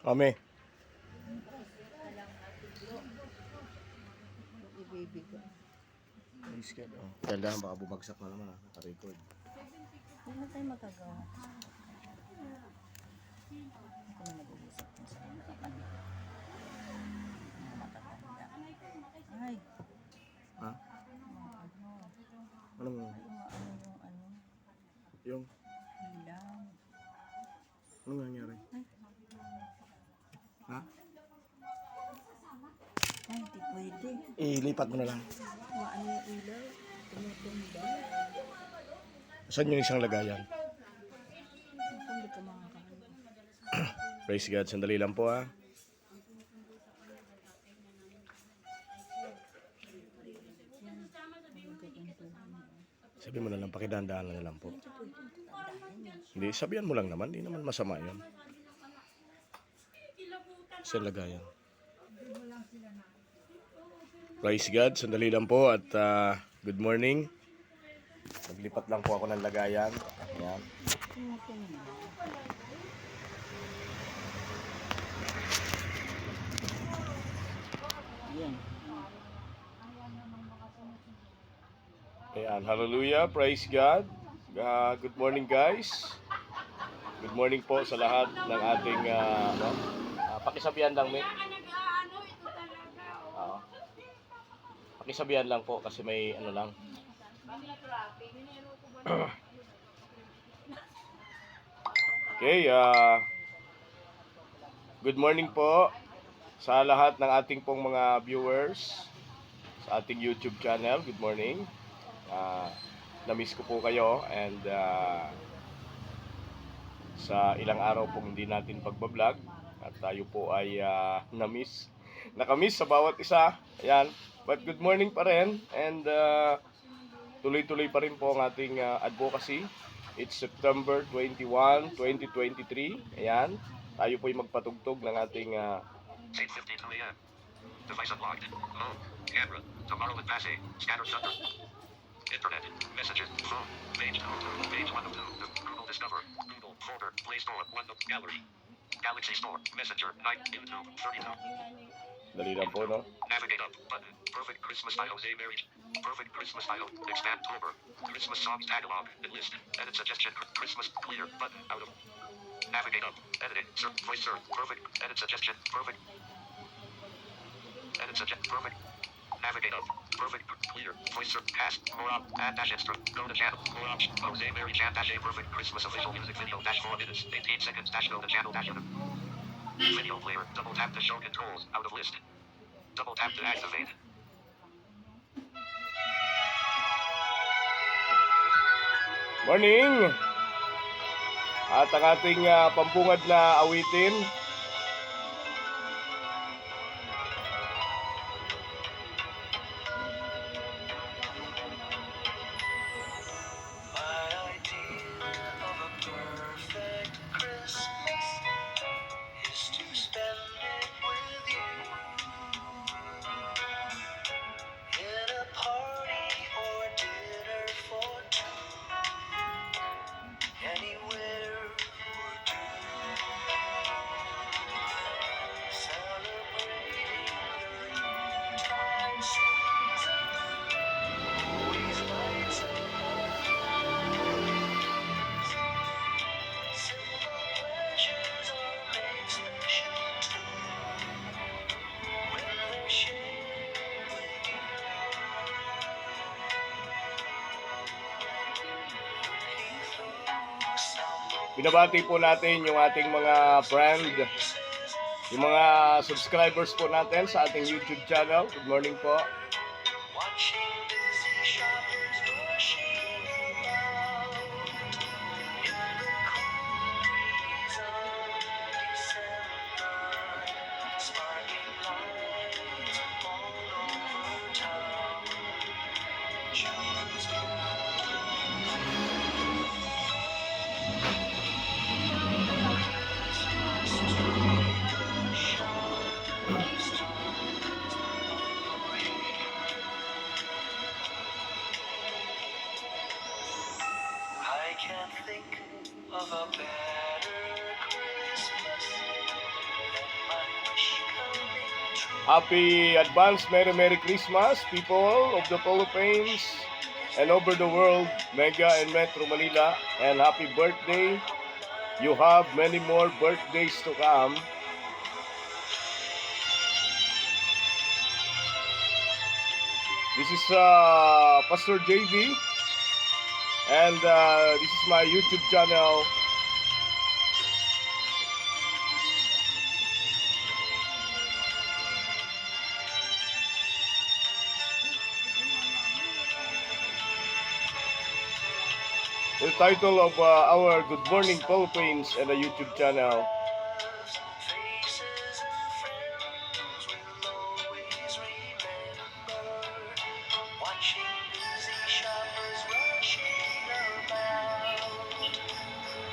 Mami. Tandaan, baka bumagsak na naman. Naka-record. Hindi na tayo magagawa. Ako na nag-uusap ko sa mga kapatid. Mga matatanda. Ay, Ha? Anong yung hilang. anong nangyari? Ha? Ay, hindi pwede. Ilipat mo na lang. Maano yung ilaw? Tumutumba. Saan yung isang lagayan? Hindi ka makakaano. Praise God. Sandali lang po ha. Sabi mo na lang, pakidandaan na lang po. Hindi, sabihan mo lang naman. Hindi naman masama yun. Sa lagayan. Praise God. Sandali lang po at good morning. Naglipat lang po ako ng lagayan. Ayan. Yan. Ayan, hallelujah, praise God. Good morning guys. Good morning po sa lahat ng ating pakisabihan lang, pakisabihan lang po kasi may ano lang. Okay, good morning po sa lahat ng ating pong mga viewers sa ating YouTube channel. Good morning. Na-miss ko po kayo and sa ilang araw pong hindi natin pagbablog at tayo po ay nakamiss sa bawat isa. Ayan. But good morning pa rin and tuloy-tuloy pa rin po ang ating advocacy. It's September 21, 2023. Ayan. Tayo po ay magpatugtog ng ating 8:52 a.m. Device unlocked. Home. Camera. Tomorrow with Passy. Scatter Thunder. Internet. Messages. Phone. Page 2. Page 1 of 2. Google Discover. Google. Folder. Play Store. 1 of Gallery. Galaxy Store. Messenger. 9. YouTube. 32. dali lang po, no? Navigate up. Button. Perfect Christmas by Jose Mary. Perfect Christmas by Expand Tober. Christmas songs catalog. And list. Edit suggestion. Christmas. Clear. Button. Out of. Navigate up. Editing. Search. Voice search. Perfect. Edit suggestion. Perfect. Edit suggest. Perfect. Navigate up. Perfect. Clear. Voice search. Cast. More up. Add dash instru. Go to channel. More option. Jose Mary Chan dash A. Perfect Christmas official music video dash 4 minutes. 18 seconds dash go to channel dash unit. Video player. Double tap to show controls. Out of list. Double tap to activate. Morning! At ang ating pampungad na awitin. My idea of a perfect Christmas is to spend it with you in a party or dinner for two. Anywhere would do. Celebrating the Yuletide season always lights up my days. Simple pleasures are made special too when they're shared with you. Binabati po natin yung ating mga friend, yung mga subscribers po natin sa ating YouTube channel. Good morning po. Watching busy shoppers rushing about in the cool breeze of December, sparking lights all over town. Children's I can't think of a better Christmas Happy advance Merry Christmas, people of the Philippines and over the world, Mega and Metro Manila, and happy birthday. You have many more birthdays to come. This is Pastor JB, and this is my YouTube channel. The title of our Good Morning Philippines and a YouTube channel. Faces of friends will always remember. Watching busy shoppers rushing about. In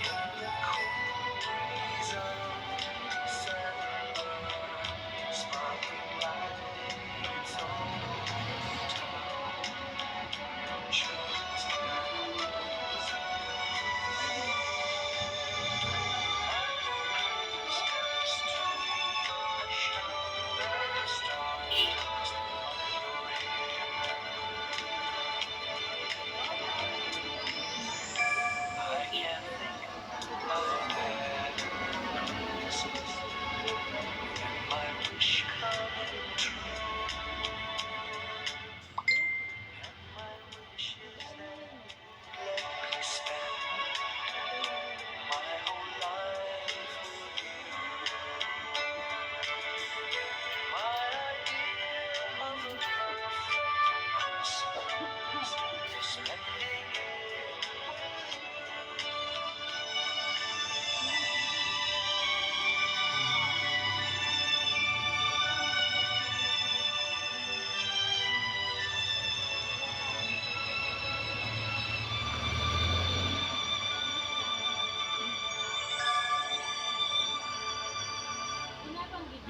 the cool breeze of December. Sparkling lights on town. Children's carols.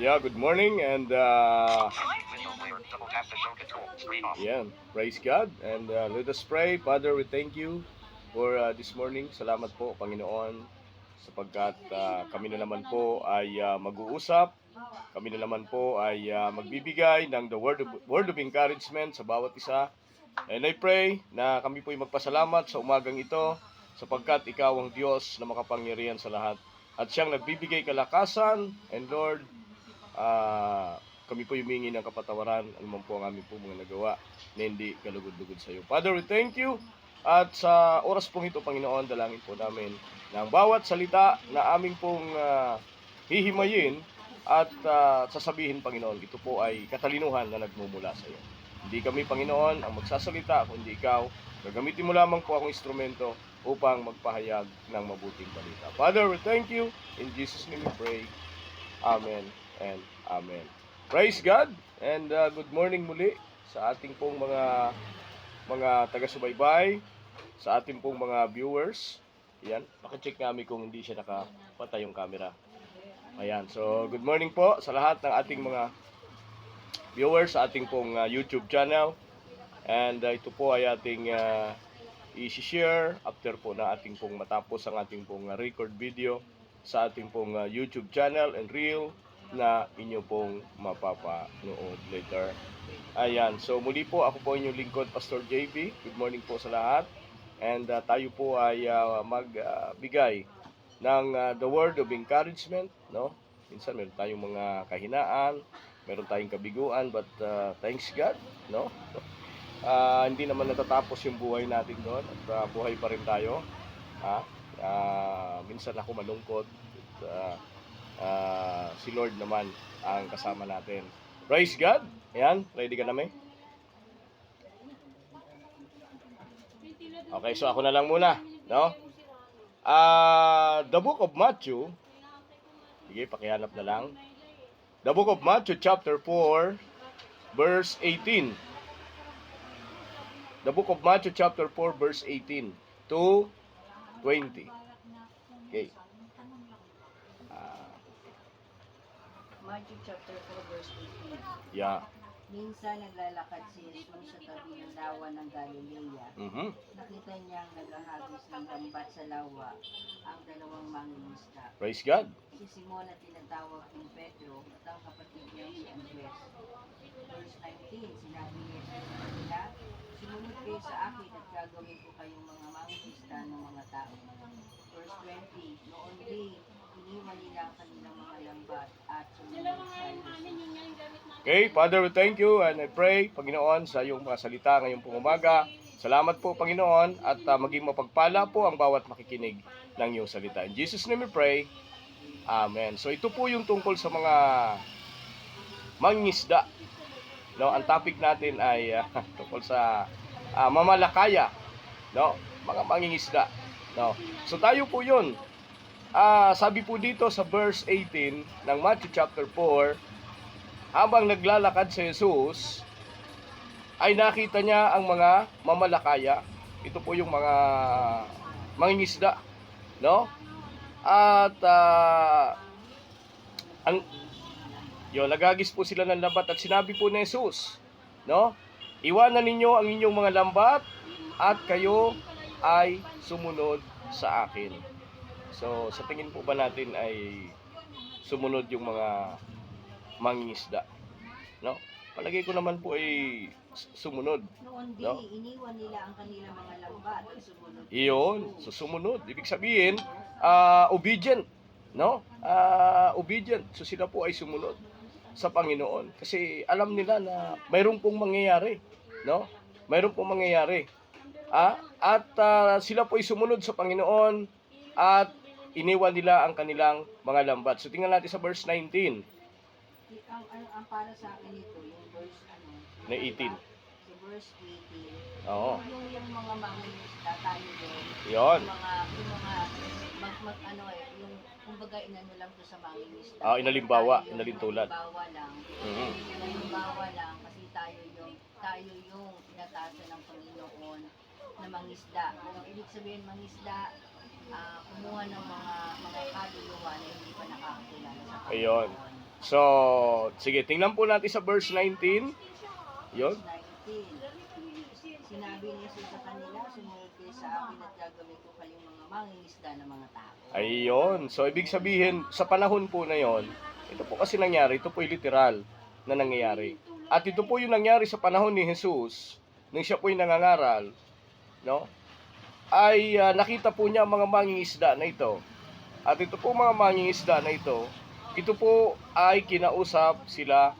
Yeah, good morning and Video player. Double tap to show control. Screen off. yeah, praise God and let us pray. Father, we thank you for this morning. Salamat po, Panginoon, sapagkat kami na naman po ay mag-uusap. Kami na naman po ay magbibigay ng the word of encouragement sa bawat isa. And I pray na kami po ay magpasalamat sa umagang ito sapagkat ikaw ang Diyos na makapangyarihan sa lahat. At siyang nagbibigay kalakasan and Lord, kami po humingi ng kapatawaran anuman po ang aming po mga nagawa na hindi kalugod-lugod sa iyo. Father, we thank you. At sa oras pong ito, Panginoon, dalangin po namin na ang bawat salita na aming pong hihimayin at sasabihin, Panginoon, ito po ay katalinuhan na nagmumula sa iyo. Hindi kami, Panginoon, ang magsasalita, kundi ikaw. Gagamitin mo lamang po akong instrumento upang magpahayag ng mabuting balita. Father, we thank you. In Jesus' name we pray. Amen and Amen. Praise God and good morning muli sa ating pong mga taga-subaybay, sa ating pong mga viewers. Yan, paki-check namin kung hindi siya nakapatay yung camera. Ayan, so good morning po sa lahat ng ating mga viewers sa ating pong YouTube channel. And ito po ay ating i-share after po na ating pong matapos ang ating pong record video sa ating pong YouTube channel and reel na inyo pong mapapanood later. Ayan, so muli po ako po inyong lingkod, Pastor JB. Good morning po sa lahat. And tayo po ay magbigay ng the word of encouragement, no? Minsan meron tayong mga kahinaan, meron tayong kabiguan, but thanks God, no? Hindi naman natatapos yung buhay natin doon at buhay pa rin tayo. Minsan ako malungkot. Si Lord naman ang kasama natin. Praise God. Ayan, ready ka na, May? Okay, so ako na lang muna, no? The book of Matthew. Sige, pakihanap na lang. The book of Matthew chapter 4 verse 18. The book of Matthew chapter 4 verse 18 to 20. Okay. Matthew chapter 4 verse 18. Yeah. Minsan naglalakad si Jesus sa tabi ng lawa ng Galilea. Mhm. Nakita niyang naghahagis ng lambat sa lawa ang dalawang mangingisda. Praise God. Si Simon na tinatawag ng Pedro at ang kapatid niyang si Andres. Verse 19, sinabi ni Jesus sa kanila, sumunod kayo sa akin at gagawin ko kayong mga mangingisda ng mga tao. Verse 20, noon din, iniwan nila ang kanilang mga lambat at sumunod sa Jesus. Okay, Father, we thank you and I pray, Panginoon, sa iyong mga salita ngayong pong umaga. Salamat po, Panginoon, at maging mapagpala po ang bawat makikinig ng iyong salita. In Jesus' name we pray. Amen. So ito po yung tungkol sa mga mangingisda. No, ang topic natin ay tungkol sa mamalakaya, no? Mga mangingisda, no? So tayo po 'yun. Sabi po dito sa verse 18 ng Matthew chapter 4, habang naglalakad si Jesus, ay nakita niya ang mga mamalakaya. Ito po yung mga mangingisda, no? At nagagis po sila ng lambat at sinabi po ni Jesus, no? Iwanan ninyo ang inyong mga lambat at kayo ay sumunod sa akin. So, sa tingin po ba natin ay sumunod yung mga mangingisda, no? Palagay ko naman po ay sumunod. Noon din, No? iniwan nila ang kanilang mga lambat at sumunod. Iyon, so sumunod. Ibig sabihin, obedient, no? Obedient. So sila po ay sumunod sa Panginoon kasi alam nila na mayroon pong mangyayari, no? Mayroon pong mangyayari. At sila po ay sumunod sa Panginoon at iniwan nila ang kanilang mga lambat. So tingnan natin sa verse 19 Ang para sa akin ito, yung verse na 18. So verse 18. Oo. Yung mga mangingisda tayo doon. Yon. Yung mga yung kumbaga inano lang to sa mangingisda. Inalimbawa, Tayo yung inalintulad. Inalimbawa lang. Mhm. Inalimbawa lang kasi tayo yung pinatasan ng Panginoon na mangisda. Ang ibig sabihin mangisda, kumuha ng mga kaluluwa na hindi pa nakakakilala sa Panginoon. Ayun. So, sige, tingnan po natin sa verse 19. Yon. 19. Sinabi ni Jesus sa kanila, sumunod kayo sa akin at gagawin ko kayong mga mangingisda ng mga tao. Ayun. So, ibig sabihin, sa panahon po na yon, ito po kasi nangyari, ito po yung literal na nangyayari. At ito po yung nangyari sa panahon ni Jesus, nung siya po yung nangangaral, no? Ay nakita po niya ang mga mangingisda na ito. At ito po mga mangingisda na ito po ay kinausap sila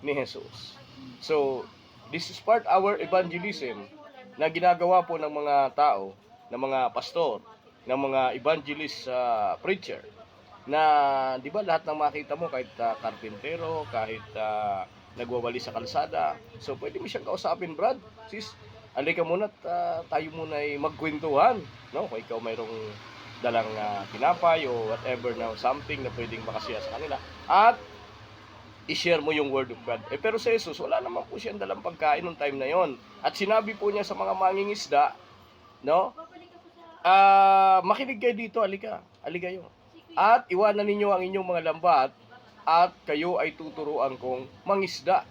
ni Jesus. So, this is part our evangelism na ginagawa po ng mga tao, ng mga pastor, ng mga evangelist preacher na 'di ba lahat ng makita mo kahit karpintero, kahit nagwawali sa kalsada. So, pwede mo siyang kausapin, Brad, sis. Halika muna at tayo muna ay magkwentuhan, no? Kung ikaw mayroong dalang tinapay o whatever na something na pwedeng makasiya sa kanila at i-share mo yung word of God. Pero sa Jesus, wala naman po siyang dalang pagkain nung time na yon. At sinabi po niya sa mga mangingisda, no? Makinig kayo dito, halika kayo. At iwanan ninyo ang inyong mga lambat at kayo ay tuturuan kong mangisda.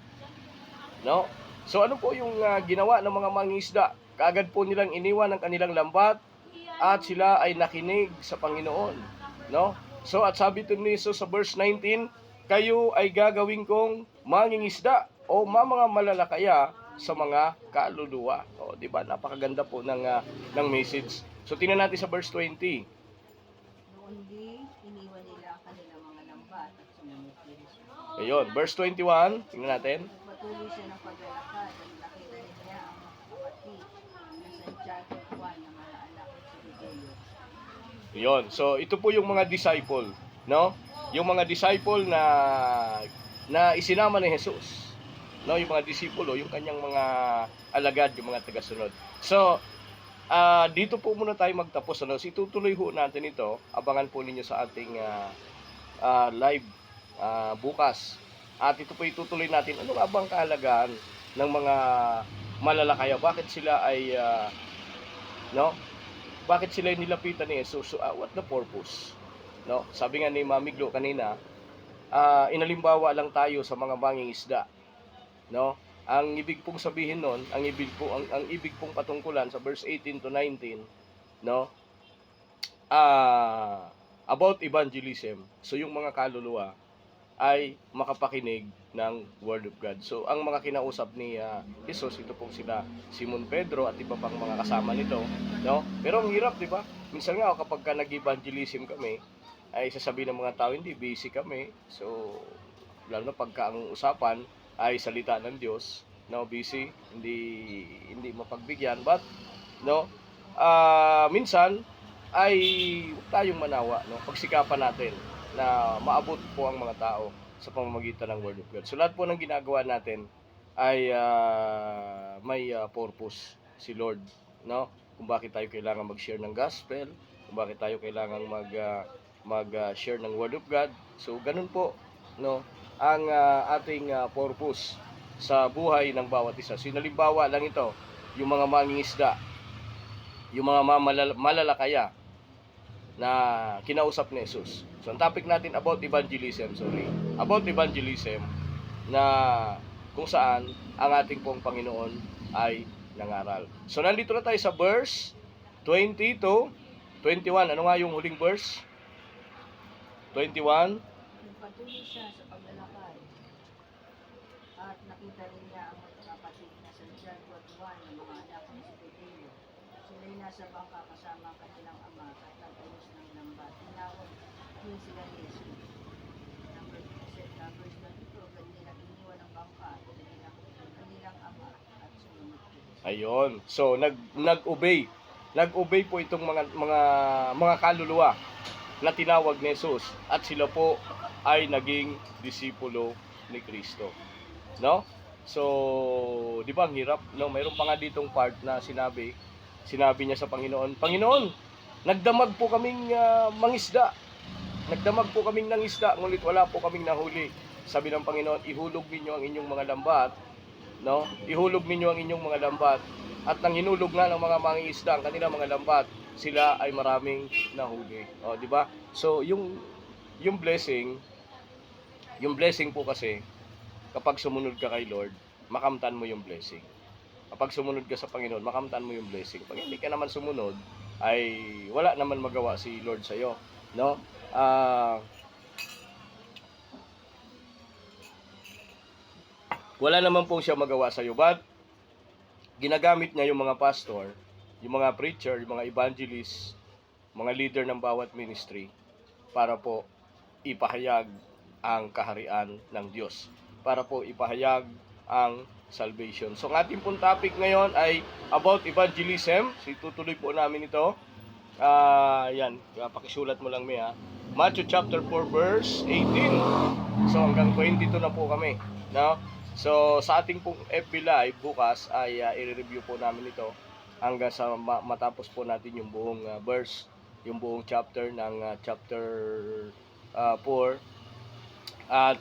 No? So ano po yung ginawa ng mga mangingisda? Kaagad po nilang iniwan ang kanilang lambat at sila ay nakinig sa Panginoon, no? So at sabi to ni Jesus sa verse 19, kayo ay gagawin kong mangingisda o mga malalakaya sa mga kaluluwa. O di ba? Napakaganda po ng message. So tingnan natin sa verse 20. Noon din, iniwan nila ang kanilang mga lambat at sumunod kay Jesus. Ayun, verse 21, tingnan natin. Patuloy siya ng paglalakad at nakita niya ang kapatid na Santiago at Juan na mga anak ng Zebedeo. Ayun. So ito po yung mga disciple, no? Yung mga disciple na isinama ni Jesus. No, yung mga disipulo, yung kanyang mga alagad, yung mga tagasunod. So, dito po muna tayo magtapos. Ano? So, itutuloy ho natin ito. Abangan po ninyo sa ating live bukas. At ito po itutuloy natin. Ano nga bang kahalagahan ng mga malalakaya? Bakit sila ay, bakit sila ay nilapitan ni Jesus? So, what the purpose? No? Sabi nga ni Mami Glo kanina, inalimbawa lang tayo sa mga mangingisda. No? Ang ibig pong sabihin nun, ang ibig pong patungkulan sa verse 18 to 19, no? About evangelism. So yung mga kaluluwa ay makapakinig ng Word of God. So ang mga kinausap ni Jesus, ito pong sila Simon Pedro at iba pang mga kasama nito, no? Pero ang hirap, di ba? Minsan nga kapag nag-evangelism kami, ay sasabihin ng mga tao, hindi, busy kami. So lalo na pagka ang usapan ay salita ng Diyos, no, busy, hindi mapagbigyan, but no, minsan ay huwag tayong manawa, no, pagsikapan natin na maabot po ang mga tao sa pamamagitan ng Word of God. So lahat po ng ginagawa natin ay may purpose si Lord, no, kung bakit tayo kailangan mag-share ng gospel, kung bakit tayo kailangan mag-share ng Word of God. So ganun po, no, ang ating purpose sa buhay ng bawat isa. Sinalimbawa lang ito, yung mga mangingisda, yung mga malalakaya na kinausap ni Jesus. So ang topic natin about evangelism, na kung saan ang ating pong Panginoon ay nangaral. So nandito na tayo sa verse 20 to 21. Ano nga yung huling verse? 21. Nagpatuloy siya sa paglalakad at nakita rin niya ang magkakapatid na Santiago at Juan ng mga anak ni Zebedeo. Sila'y nasa bangka kasama ang kanilang ama at nag-ayos ng lambat. Tinawag din sila ni Jesus. Verse 22, ganila iniwan ng bangka at kanilang ama at sumunod kay Jesus. Ayun. So nag-obey. Nag-obey po itong mga kaluluwa na tinawag ni Jesus at sila po ay naging disipulo ni Kristo. No? So, 'di ba ang hirap, no? Mayroon pa nga ditong part na sinabi niya sa Panginoon, Panginoon, nagdamag po kaming mangisda. Nagdamag po kaming ng isda, ngunit wala po kaming nahuli. Sabi ng Panginoon, ihulog ninyo ang inyong mga lambat, no? Ihulog ninyo ang inyong mga lambat. At nang hinulog nga ng mga mangingisda ang kanilang mga lambat, sila ay maraming nahuli. O, di ba? So, yung blessing po kasi, kapag sumunod ka kay Lord, makamtan mo yung blessing. Kapag sumunod ka sa Panginoon, makamtan mo yung blessing. Pag hindi ka naman sumunod, ay wala naman magawa si Lord sa iyo, no? Wala naman pong siya magawa sa iyo, but ginagamit niya yung mga pastor, yung mga preacher, yung mga evangelist, mga leader ng bawat ministry para po ipahayag ang kaharian ng Diyos, para po ipahayag ang salvation. So ang ating pong topic ngayon ay about evangelism. So itutuloy po namin ito. Yan, pakisulat mo lang Mia. Matthew chapter 4 verse 18. So hanggang 22 na po kami, no? So sa ating pong FB Live bukas ay i-review po namin ito hanggang sa matapos po natin yung buong verse, yung buong chapter ng chapter 4. At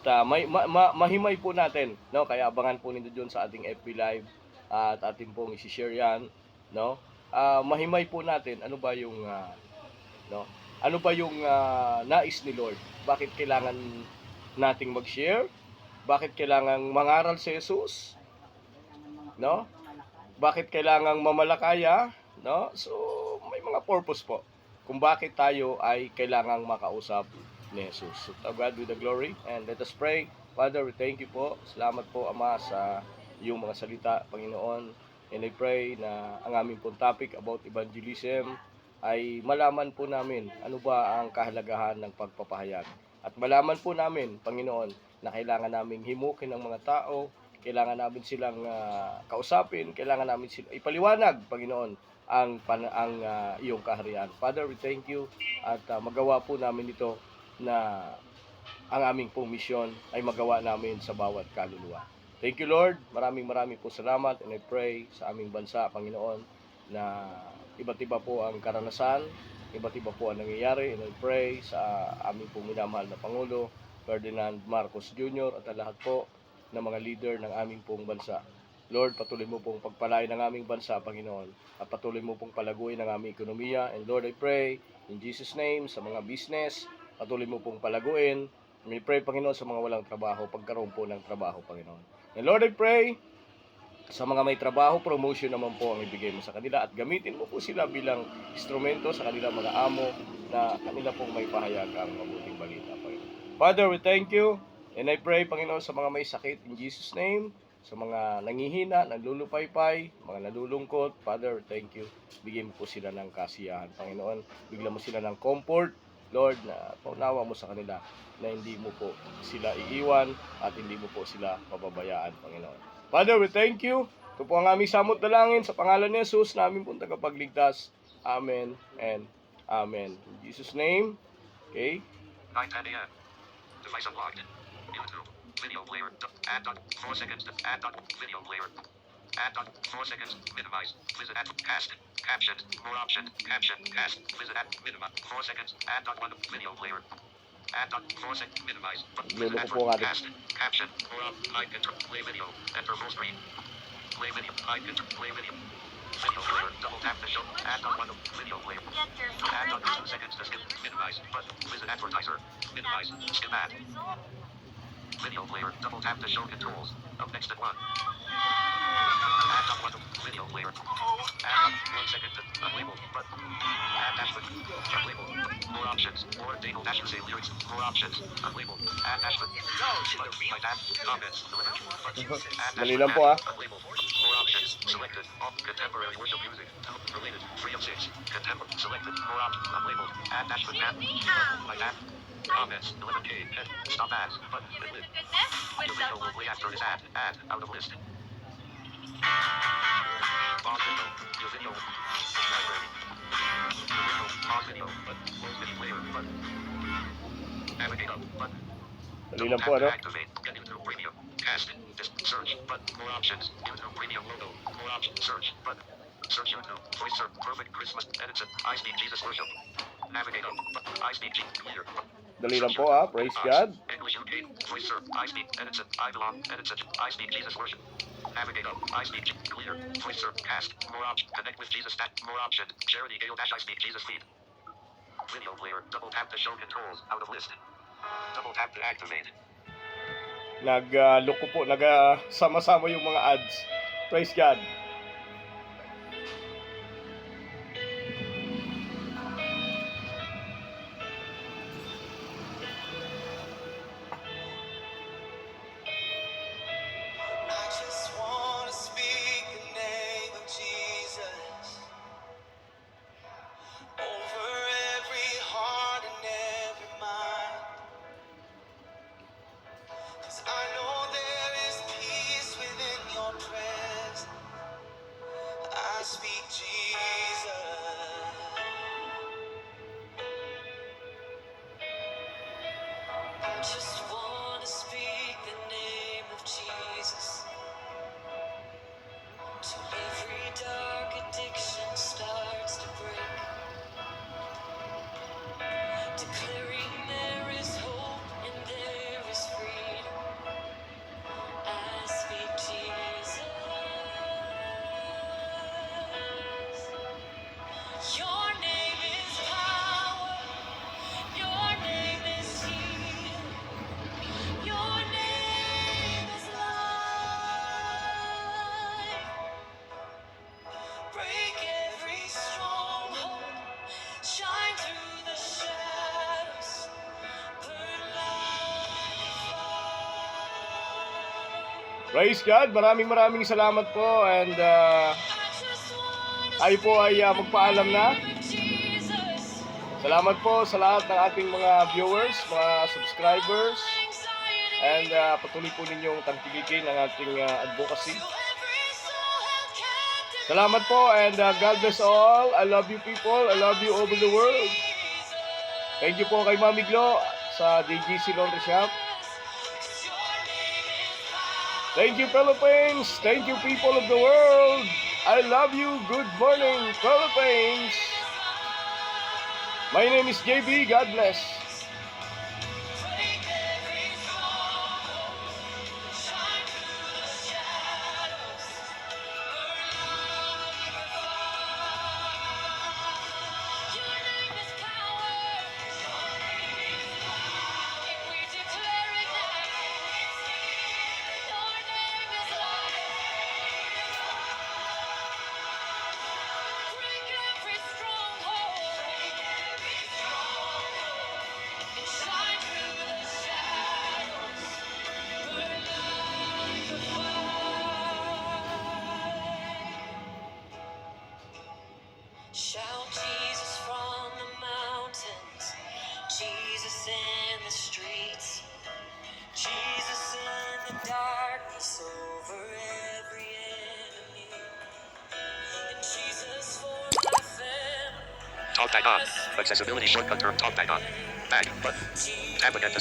mahimay po natin, no? Kaya abangan po ninyo doon sa ating FB Live at ating pong i-share yan, no? Mahimay po natin ano ba yung no? Ano ba yung nais ni Lord? Bakit kailangan nating mag-share? Bakit kailangan mangaral si Jesus? No? Bakit kailangan mamalakaya? No? So, may mga purpose po kung bakit tayo ay kailangang makausap ni Jesus. So, to God be the glory and let us pray. Father, we thank you po. Salamat po, Ama, sa iyong mga salita, Panginoon. And I pray na ang aming pong topic about evangelism ay malaman po namin ano ba ang kahalagahan ng pagpapahayag. At malaman po namin, Panginoon, na kailangan naming himukin ng mga tao, kailangan namin silang kausapin, kailangan namin silang ipaliwanag, Panginoon, ang iyong kaharian. Father, we thank you at magawa po namin ito na ang aming pong misyon ay magawa namin sa bawat kaluluwa. Thank you, Lord. Maraming po salamat, and I pray sa aming bansa, Panginoon, na iba't iba po ang karanasan, iba't iba po ang nangyayari, and I pray sa aming pong minamahal na Pangulo, Ferdinand Marcos Jr. at ang lahat po ng mga leader ng aming pong bansa. Lord, patuloy mo pong pagpalain ng aming bansa, Panginoon, at patuloy mo pong palaguin ang aming ekonomiya. And Lord, I pray in Jesus' name sa mga business, patuloy mo pong palaguin. And I pray, Panginoon, sa mga walang trabaho, pagkaroon po ng trabaho, Panginoon. And Lord, I pray Sa mga may trabaho, promotion naman po ang ibigay mo sa kanila at gamitin mo po sila bilang instrumento sa kanilang mga amo na kanila pong may pahayag ang mabuting balita, Panginoon. Father, we thank you and I pray, Panginoon, sa mga may sakit in Jesus' name, sa mga nangihina, nalulupaypay, mga nalulungkot, Father, thank you. Bigyan mo po sila ng kasiyahan, Panginoon. Bigyan mo sila ng comfort, Lord, na paunawa mo sa kanila na hindi mo po sila iiwan at hindi mo po sila pababayaan, Panginoon. Father, we thank you. Ito po ang aming samot dalangin sa pangalan ni Jesus, namin pong tagapagligtas. Amen and Amen. In Jesus' name, okay? 9:10 a.m. Device unlocked. YouTube. Video player. Add dot. 4 seconds. Add dot. Video player. Add dot. 4 seconds. Minimize. Visit at. Cast. Caption. More option. Caption. Cast. Visit at. Minimize. 4 seconds. Add dot. 1. Video player. Add dot. 4 seconds. Minimize. Visit Lolo at. ko po ang ating Cast. Caption. More up. Hide enter. Play video. Enter full screen. Play video. Hide enter. Play video. Video player. Double tap to show. Add dot. 1. Video player. Add dot. 2 seconds to skip. Minimize. Button. Visit advertiser. Minimize. Skip ad. Video player. Double tap to show controls. Up next at 1. Add up 1. Video player. Add up 1 second to unlabeled. But add dash with unlabeled. More options. More table dash say lyrics. More options. Unlabeled. Add dash with. My tab. Comments. Add Dali lang po, ah. Unlabeled. More options. Selected. All contemporary worship music. Related. 3 of 6. Contemporary. Selected. More options. Unlabeled. Add dash with tab. My tab. Comments. 11K. Stop ads. Button. And lid. Your video will play after this ad. Ad. Out of list. Pause video. Your video. Library. Your video. Pause video. But close video player. Button. Navigate up. Button. Dali lang po, ano? Activate. Get YouTube Premium. Cast. Just search. Button. More options. YouTube Premium logo. More options. Search. Button. Search YouTube. Voice search. Perfect Christmas. Edison. I speak Jesus worship. Navigate up. Button. I speak Jesus. Clear. Dali lang po, ah. Praise God. English UK. Voice search. I speak Edison. I belong. Edison. I speak Jesus worship. Navigate up. I speak clear. Voice search. Cast. More options. Connect with Jesus. Stat. More options. Charity Gale dash I speak Jesus feed. Video player. Double tap to show controls. Out of list. Double tap to activate. Nag-look po, sama-sama yung mga ads. Praise God. I just wanna speak the name of Jesus over every heart and every mind. 'Cause I know there is peace within your presence. I speak Jesus. I just wanna speak the name of Jesus. Till every dark addiction starts to break. Declaring there is hope and there is freedom. I speak Jesus. Your name is power. Your name is healing. Your name is life. Break every stronghold. Shine through the shadows. Burn like a fire. Praise God. Maraming salamat po. And I just wanna tayo po ay magpaalam na. speak Jesus. Salamat po sa lahat ng ating mga viewers, mga subscribers. Anxiety And patuloy po ninyong tangkikikin ang ating advocacy. to every soul held captive. Salamat po and God bless all. I love you people. I love you over the world. Jesus. Thank you po kay Mami Glo sa DGC Laundry Shop. 'Cause your name is power. Thank you Philippines. Thank you people of the world. I love you. Good morning Philippines. My name is JB. God bless. Break every stronghold. Shine through the shadows. Burn like a fire. Your name is power. Your name is power. And we declare it now. Your name is life. Shout Jesus from the mountains, Jesus in the streets, Jesus in the darkness over every enemy, and Jesus for my family. Talk back on. Accessibility shortcut term talk back on. Back button. Tab again to